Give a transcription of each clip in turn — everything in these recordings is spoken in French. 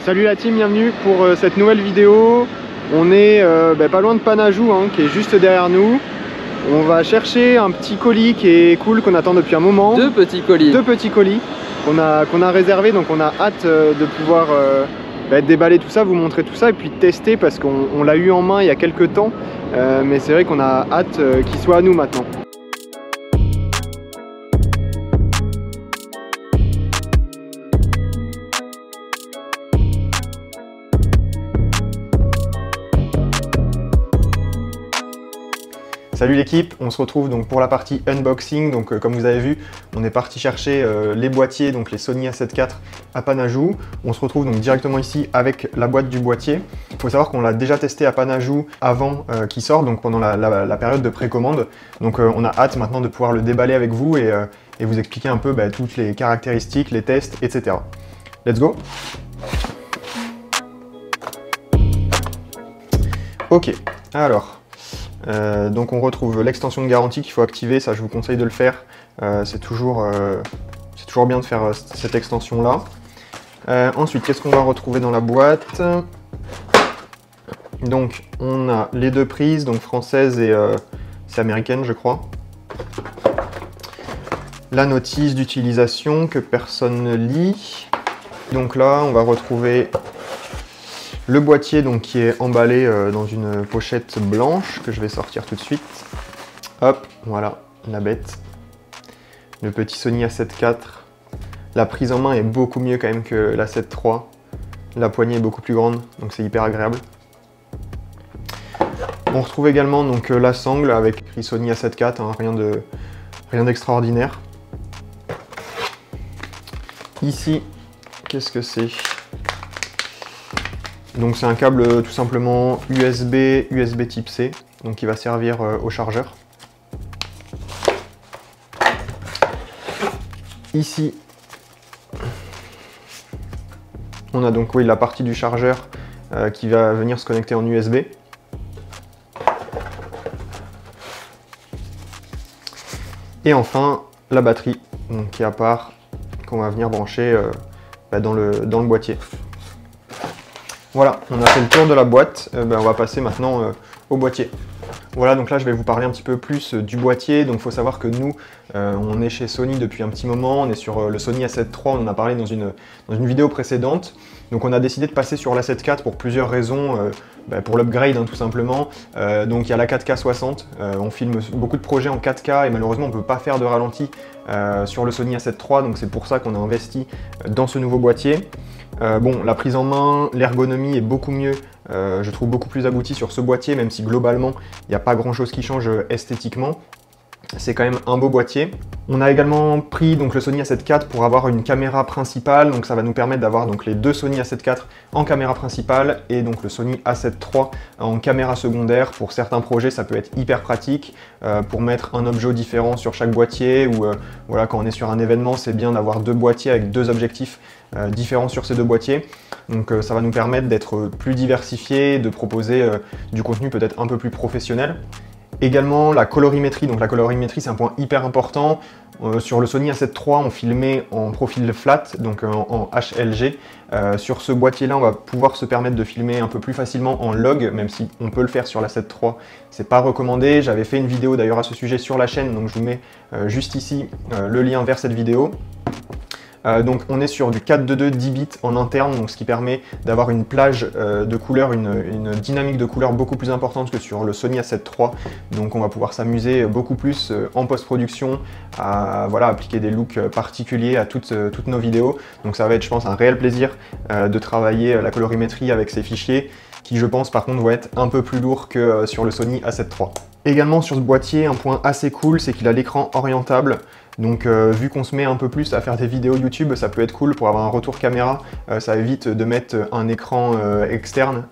Salut la team, bienvenue pour cette nouvelle vidéo. On est pas loin de Panajou, hein, qui est juste derrière nous. On va chercher un petit colis qui est cool, qu'on attend depuis un moment. Deux petits colis qu'on a réservé, donc on a hâte de pouvoir déballer tout ça, vous montrer tout ça et puis tester parce qu'on l'a eu en main il y a quelques temps. Mais c'est vrai qu'on a hâte qu'il soit à nous maintenant. Salut l'équipe, on se retrouve donc pour la partie unboxing. Donc comme vous avez vu, on est parti chercher les boîtiers, donc les Sony A7 IV à Panajou. On se retrouve donc directement ici avec la boîte du boîtier. Il faut savoir qu'on l'a déjà testé à Panajou avant qu'il sorte, donc pendant la période de précommande. Donc on a hâte maintenant de pouvoir le déballer avec vous et vous expliquer un peu toutes les caractéristiques, les tests, etc. Let's go! Ok, alors... donc on retrouve l'extension de garantie qu'il faut activer, ça je vous conseille de le faire, c'est toujours bien de faire cette extension là. Ensuite, qu'est-ce qu'on va retrouver dans la boîte? Donc on a les deux prises, donc française et c'est américaine je crois. La notice d'utilisation que personne ne lit. Donc là on va retrouver le boîtier donc, qui est emballé dans une pochette blanche que je vais sortir tout de suite. Hop, voilà, la bête. Le petit Sony A7 IV. La prise en main est beaucoup mieux quand même que l'A7 III. La poignée est beaucoup plus grande, donc c'est hyper agréable. On retrouve également donc la sangle avec écrit Sony A7 IV, hein, rien d'extraordinaire. Ici, qu'est-ce que c'est ? Donc c'est un câble tout simplement USB type C, donc qui va servir au chargeur. Ici, on a donc la partie du chargeur qui va venir se connecter en USB. Et enfin, la batterie, donc, qui est à part, qu'on va venir brancher dans le boîtier. Voilà, on a fait le tour de la boîte, on va passer maintenant au boîtier. Voilà, donc là je vais vous parler un petit peu plus du boîtier. Donc il faut savoir que nous, on est chez Sony depuis un petit moment, on est sur le Sony A7 III, on en a parlé dans une vidéo précédente. Donc on a décidé de passer sur l'A7 IV pour plusieurs raisons, pour l'upgrade hein, tout simplement. Donc il y a la 4K 60, on filme beaucoup de projets en 4K et malheureusement on ne peut pas faire de ralenti sur le Sony A7 III, donc c'est pour ça qu'on a investi dans ce nouveau boîtier. Bon, la prise en main, l'ergonomie est beaucoup mieux, je trouve beaucoup plus aboutie sur ce boîtier, même si globalement il n'y a pas grand chose qui change esthétiquement. C'est quand même un beau boîtier. On a également pris donc, le Sony A7 IV pour avoir une caméra principale, donc ça va nous permettre d'avoir les deux Sony A7 IV en caméra principale et donc le Sony A7 III en caméra secondaire. Pour certains projets, ça peut être hyper pratique pour mettre un objet différent sur chaque boîtier ou voilà, quand on est sur un événement, c'est bien d'avoir deux boîtiers avec deux objectifs différents sur ces deux boîtiers. Donc ça va nous permettre d'être plus diversifié, de proposer du contenu peut-être un peu plus professionnel. Également la colorimétrie, donc la colorimétrie c'est un point hyper important. Sur le Sony A7 III on filmait en profil flat, donc en HLG. Sur ce boîtier là on va pouvoir se permettre de filmer un peu plus facilement en log, même si on peut le faire sur l'A7 III, c'est pas recommandé. J'avais fait une vidéo d'ailleurs à ce sujet sur la chaîne, donc je vous mets juste ici le lien vers cette vidéo. Donc on est sur du 4:2 10 bits en interne, donc ce qui permet d'avoir une plage de couleurs, une dynamique de couleurs beaucoup plus importante que sur le Sony A7 III. Donc on va pouvoir s'amuser beaucoup plus en post-production à appliquer des looks particuliers à toutes nos vidéos. Donc ça va être je pense un réel plaisir de travailler la colorimétrie avec ces fichiers qui je pense par contre vont être un peu plus lourds que sur le Sony A7 III. Également sur ce boîtier, un point assez cool, c'est qu'il a l'écran orientable. Donc vu qu'on se met un peu plus à faire des vidéos YouTube, ça peut être cool pour avoir un retour caméra. Ça évite de mettre un écran externe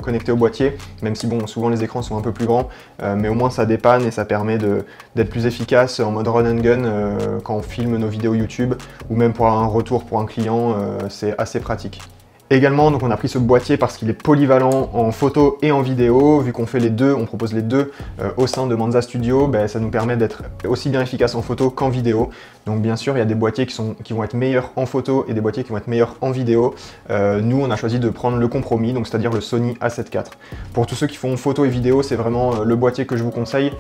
connecté au boîtier, même si bon, souvent les écrans sont un peu plus grands, mais au moins ça dépanne et ça permet d'être plus efficace en mode run and gun quand on filme nos vidéos YouTube, ou même pour avoir un retour pour un client, c'est assez pratique. Également, donc on a pris ce boîtier parce qu'il est polyvalent en photo et en vidéo. Vu qu'on fait les deux, on propose les deux au sein de Manza Studio, ça nous permet d'être aussi bien efficace en photo qu'en vidéo. Donc bien sûr, il y a des boîtiers qui vont être meilleurs en photo et des boîtiers qui vont être meilleurs en vidéo. Nous, on a choisi de prendre le compromis, donc c'est-à-dire le Sony A7 IV. Pour tous ceux qui font photo et vidéo, c'est vraiment le boîtier que je vous conseille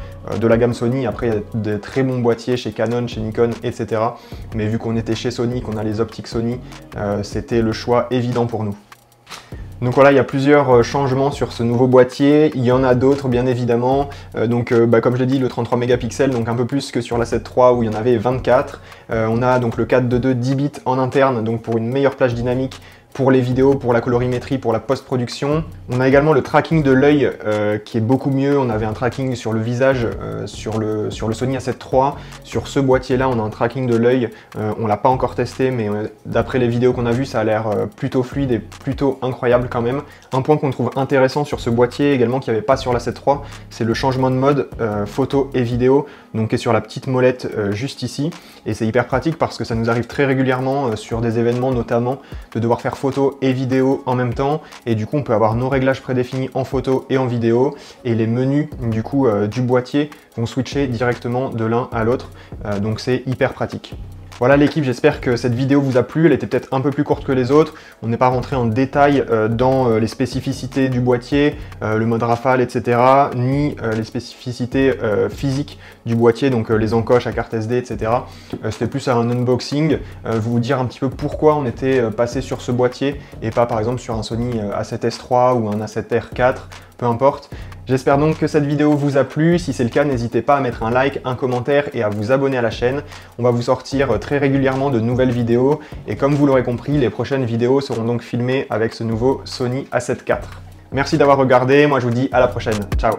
de la gamme Sony. Après, il y a des très bons boîtiers chez Canon, chez Nikon, etc. Mais vu qu'on était chez Sony, qu'on a les optiques Sony, c'était le choix évident pour nous. Donc voilà, il y a plusieurs changements sur ce nouveau boîtier, il y en a d'autres bien évidemment, comme je l'ai dit, le 33 mégapixels, donc un peu plus que sur la 7 III où il y en avait 24. On a donc le 422 10 bits en interne, donc pour une meilleure plage dynamique, pour les vidéos, pour la colorimétrie, pour la post-production. On a également le tracking de l'œil qui est beaucoup mieux. On avait un tracking sur le visage sur le Sony A7 III. Sur ce boîtier-là, on a un tracking de l'œil. On l'a pas encore testé, mais d'après les vidéos qu'on a vues, ça a l'air plutôt fluide et plutôt incroyable quand même. Un point qu'on trouve intéressant sur ce boîtier également, qu'il n'y avait pas sur l'A7 III, c'est le changement de mode photo et vidéo, donc qui est sur la petite molette juste ici. Et c'est hyper pratique parce que ça nous arrive très régulièrement sur des événements notamment de devoir faire photo et vidéo en même temps, et du coup on peut avoir nos réglages prédéfinis en photo et en vidéo, et les menus du coup du boîtier vont switcher directement de l'un à l'autre, donc c'est hyper pratique. Voilà l'équipe, j'espère que cette vidéo vous a plu, elle était peut-être un peu plus courte que les autres, on n'est pas rentré en détail dans les spécificités du boîtier, le mode rafale, etc., ni les spécificités physiques du boîtier, donc les encoches à carte SD, etc. C'était plus un unboxing, vous dire un petit peu pourquoi on était passé sur ce boîtier et pas par exemple sur un Sony A7S III ou un A7R IV, peu importe. J'espère donc que cette vidéo vous a plu. Si c'est le cas, n'hésitez pas à mettre un like, un commentaire et à vous abonner à la chaîne. On va vous sortir très régulièrement de nouvelles vidéos. Et comme vous l'aurez compris, les prochaines vidéos seront donc filmées avec ce nouveau Sony A7 IV. Merci d'avoir regardé. Moi, je vous dis à la prochaine. Ciao!